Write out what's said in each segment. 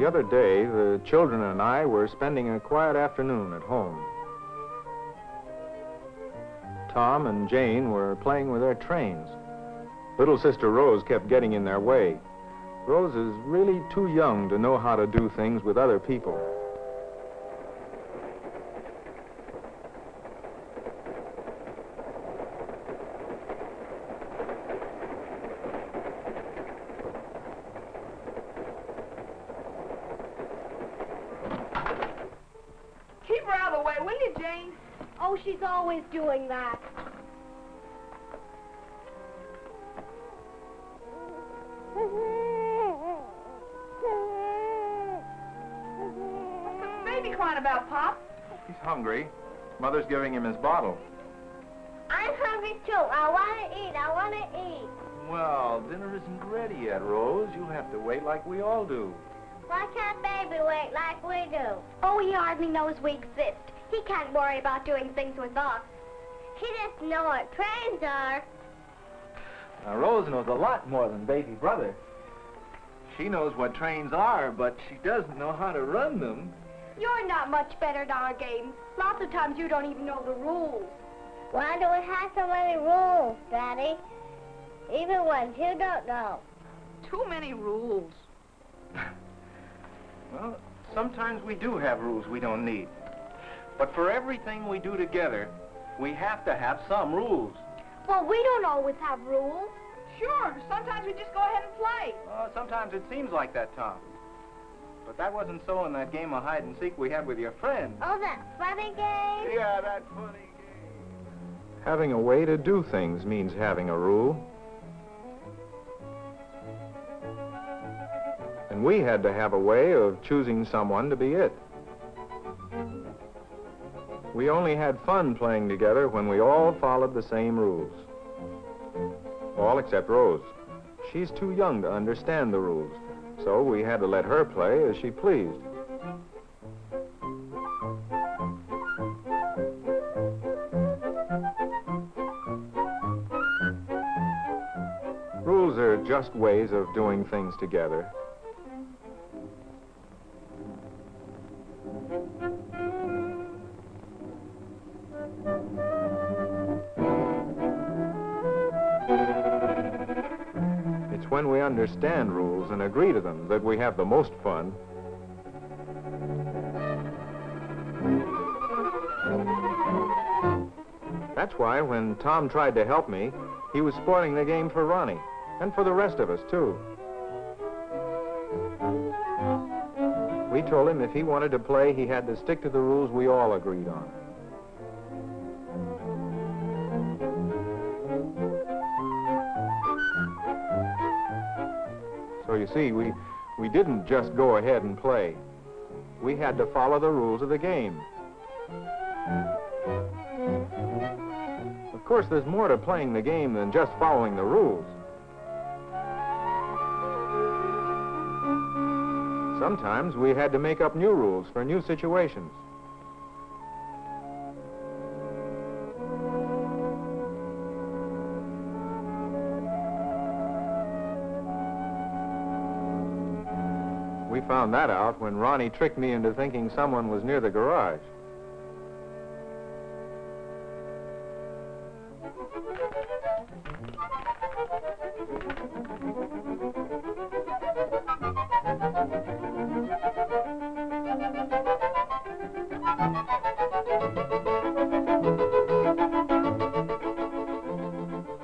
The other day, the children and I were spending a quiet afternoon at home. Tom and Jane were playing with their trains. Little sister Rose kept getting in their way. Rose is really too young to know how to do things with other people. Keep her out of the way, will you, Jane? Oh, she's always doing that. What's the baby crying about, Pop? He's hungry. Mother's giving him his bottle. I'm hungry too. I want to eat. I want to eat. Well, dinner isn't ready yet, Rose. You'll have to wait like we all do. Why can't baby wait like we do? Oh, he hardly knows we exist. He can't worry about doing things with us. He doesn't know what trains are. Now, Rose knows a lot more than baby brother. She knows what trains are, but she doesn't know how to run them. You're not much better at our game. Lots of times you don't even know the rules. Why do we have so many rules, Daddy? Even ones you don't know. Too many rules. Well, sometimes we do have rules we don't need. But for everything we do together, we have to have some rules. Well, we don't always have rules. Sure, sometimes we just go ahead and play. Sometimes it seems like that, Tom. But that wasn't so in that game of hide-and-seek we had with your friend. Oh, that funny game? Yeah, that funny game. Having a way to do things means having a rule. And we had to have a way of choosing someone to be it. We only had fun playing together when we all followed the same rules. All except Rose. She's too young to understand the rules, so we had to let her play as she pleased. Rules are just ways of doing things together. It's when we understand rules and agree to them that we have the most fun. That's why when Tom tried to help me, he was spoiling the game for Ronnie, and for the rest of us, too. We told him if he wanted to play, he had to stick to the rules we all agreed on. So you see, we didn't just go ahead and play. We had to follow the rules of the game. Of course, there's more to playing the game than just following the rules. Sometimes we had to make up new rules for new situations. We found that out when Ronnie tricked me into thinking someone was near the garage.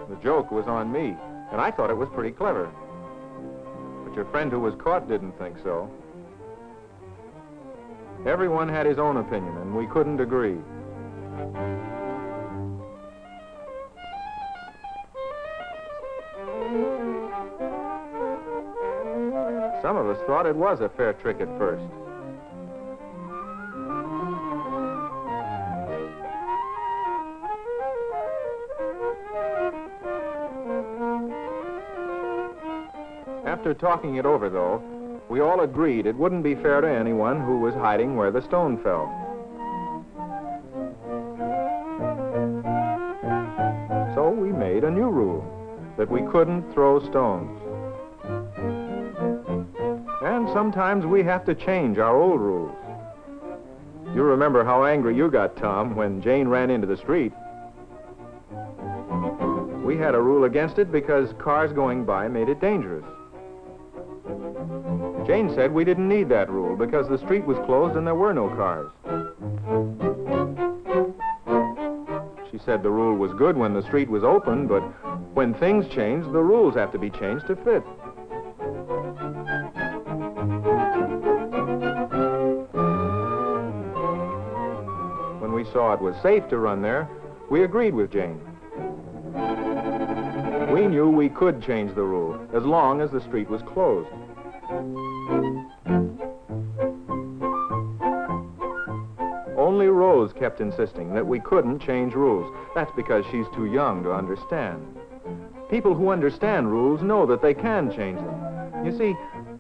The joke was on me, and I thought it was pretty clever. But your friend who was caught didn't think so. Everyone had his own opinion, and we couldn't agree. Some of us thought it was a fair trick at first. After talking it over, though, we all agreed it wouldn't be fair to anyone who was hiding where the stone fell. So we made a new rule, that we couldn't throw stones. And sometimes we have to change our old rules. You remember how angry you got, Tom, when Jane ran into the street. We had a rule against it because cars going by made it dangerous. Jane said we didn't need that rule because the street was closed and there were no cars. She said the rule was good when the street was open, but when things change, the rules have to be changed to fit. When we saw it was safe to run there, we agreed with Jane. We knew we could change the rule as long as the street was closed. Only Rose kept insisting that we couldn't change rules. That's because she's too young to understand. People who understand rules know that they can change them. You see,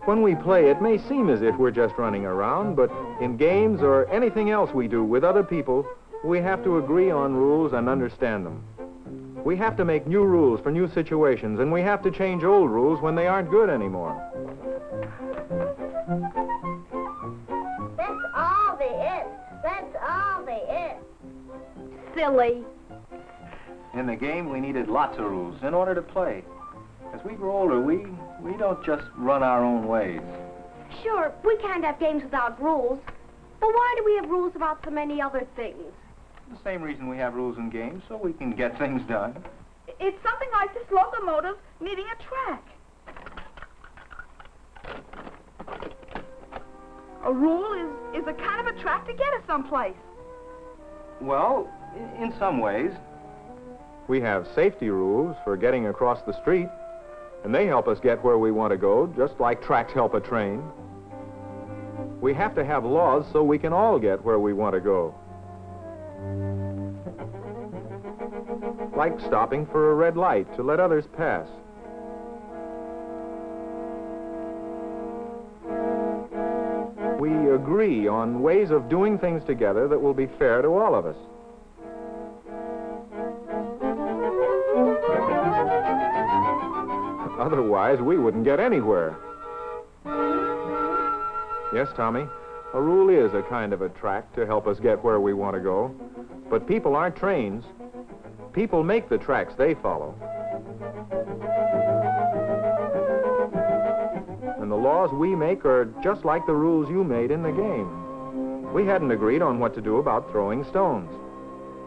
when we play, it may seem as if we're just running around, but in games or anything else we do with other people, we have to agree on rules and understand them. We have to make new rules for new situations, and we have to change old rules when they aren't good anymore. That's all there is. That's all there is. Silly. In the game, we needed lots of rules in order to play. As we grow older, we don't just run our own ways. Sure, we can't have games without rules. But why do we have rules about so many other things? The same reason we have rules in games, so we can get things done. It's something like this locomotive needing a track. A rule is a kind of a track to get us someplace. Well, in some ways. We have safety rules for getting across the street, and they help us get where we want to go, just like tracks help a train. We have to have laws so we can all get where we want to go. Like stopping for a red light to let others pass. We agree on ways of doing things together that will be fair to all of us. Otherwise, we wouldn't get anywhere. Yes, Tommy, a rule is a kind of a track to help us get where we want to go. But people aren't trains. People make the tracks they follow. And the laws we make are just like the rules you made in the game. We hadn't agreed on what to do about throwing stones.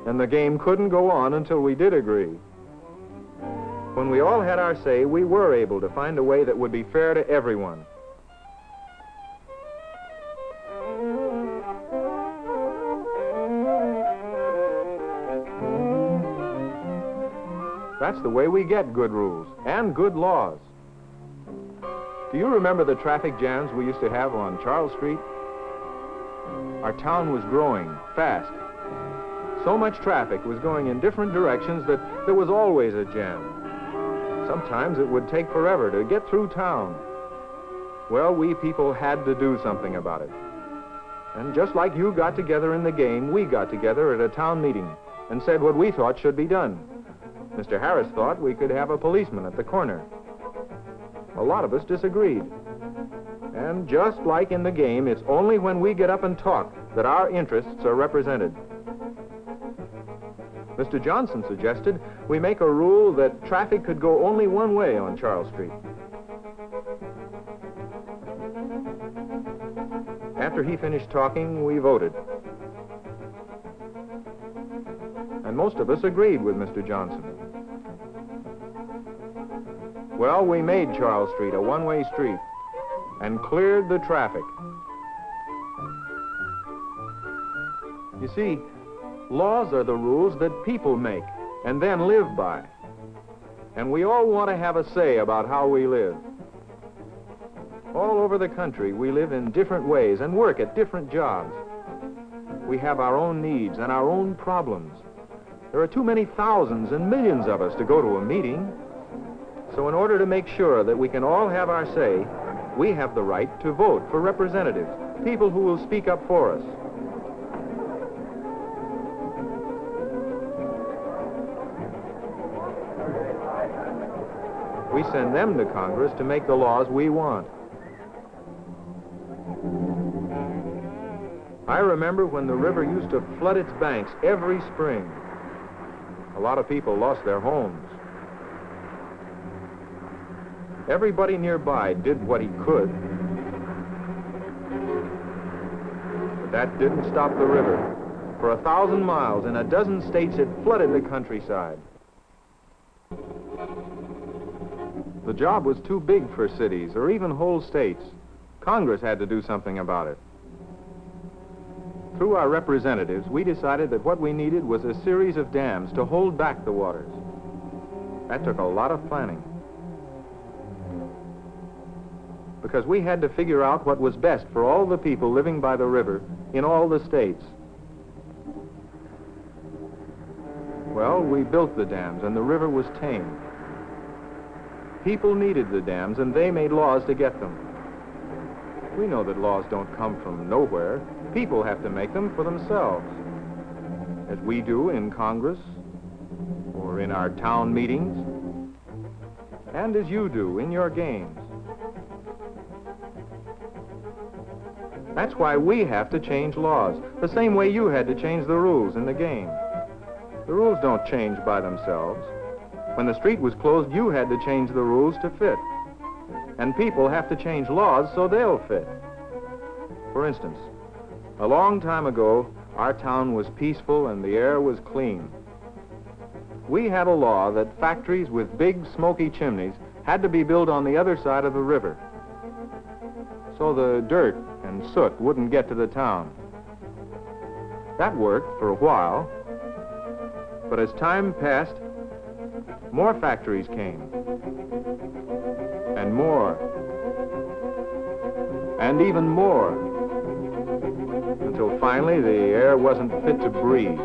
And the game couldn't go on until we did agree. When we all had our say, we were able to find a way that would be fair to everyone. That's the way we get good rules and good laws. Do you remember the traffic jams we used to have on Charles Street? Our town was growing fast. So much traffic was going in different directions that there was always a jam. Sometimes it would take forever to get through town. Well, we people had to do something about it. And just like you got together in the game, we got together at a town meeting and said what we thought should be done. Mr. Harris thought we could have a policeman at the corner. A lot of us disagreed. And just like in the game, it's only when we get up and talk that our interests are represented. Mr. Johnson suggested we make a rule that traffic could go only one way on Charles Street. After he finished talking, we voted. And most of us agreed with Mr. Johnson. Well, we made Charles Street a one-way street and cleared the traffic. You see, laws are the rules that people make and then live by. And we all want to have a say about how we live. All over the country, we live in different ways and work at different jobs. We have our own needs and our own problems. There are too many thousands and millions of us to go to a meeting. So in order to make sure that we can all have our say, we have the right to vote for representatives, people who will speak up for us. We send them to Congress to make the laws we want. I remember when the river used to flood its banks every spring. A lot of people lost their homes. Everybody nearby did what he could. But that didn't stop the river. For 1,000 miles in a dozen states, it flooded the countryside. The job was too big for cities or even whole states. Congress had to do something about it. Through our representatives, we decided that what we needed was a series of dams to hold back the waters. That took a lot of planning. Because we had to figure out what was best for all the people living by the river in all the states. Well, we built the dams and the river was tamed. People needed the dams and they made laws to get them. We know that laws don't come from nowhere. People have to make them for themselves, as we do in Congress or in our town meetings, and as you do in your games. That's why we have to change laws, the same way you had to change the rules in the game. The rules don't change by themselves. When the street was closed, you had to change the rules to fit. And people have to change laws so they'll fit. For instance, a long time ago, our town was peaceful and the air was clean. We had a law that factories with big smoky chimneys had to be built on the other side of the river, so the dirt and soot wouldn't get to the town. That worked for a while, but as time passed, more factories came, and more, and even more, until finally the air wasn't fit to breathe.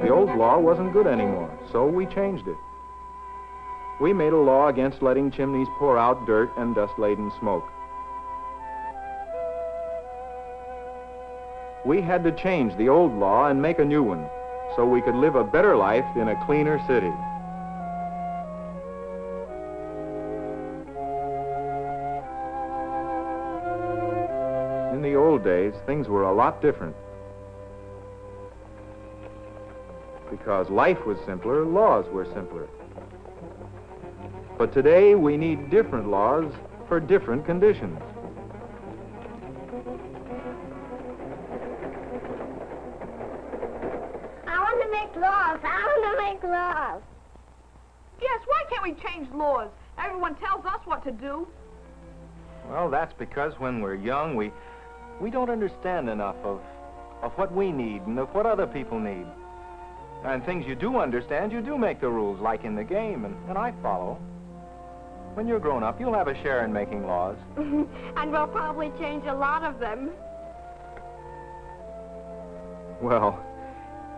The old law wasn't good anymore, so we changed it. We made a law against letting chimneys pour out dirt and dust-laden smoke. We had to change the old law and make a new one, so we could live a better life in a cleaner city. In the old days, things were a lot different. Because life was simpler, laws were simpler. But today, we need different laws for different conditions. I want to make laws. Yes, why can't we change laws? Everyone tells us what to do. Well, that's because when we're young, we don't understand enough of what we need and of what other people need. And things you do understand, you do make the rules, like in the game, and I follow. When you're grown up, you'll have a share in making laws. And we'll probably change a lot of them. Well,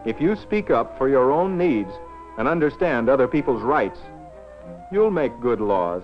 if you speak up for your own needs and understand other people's rights, you'll make good laws.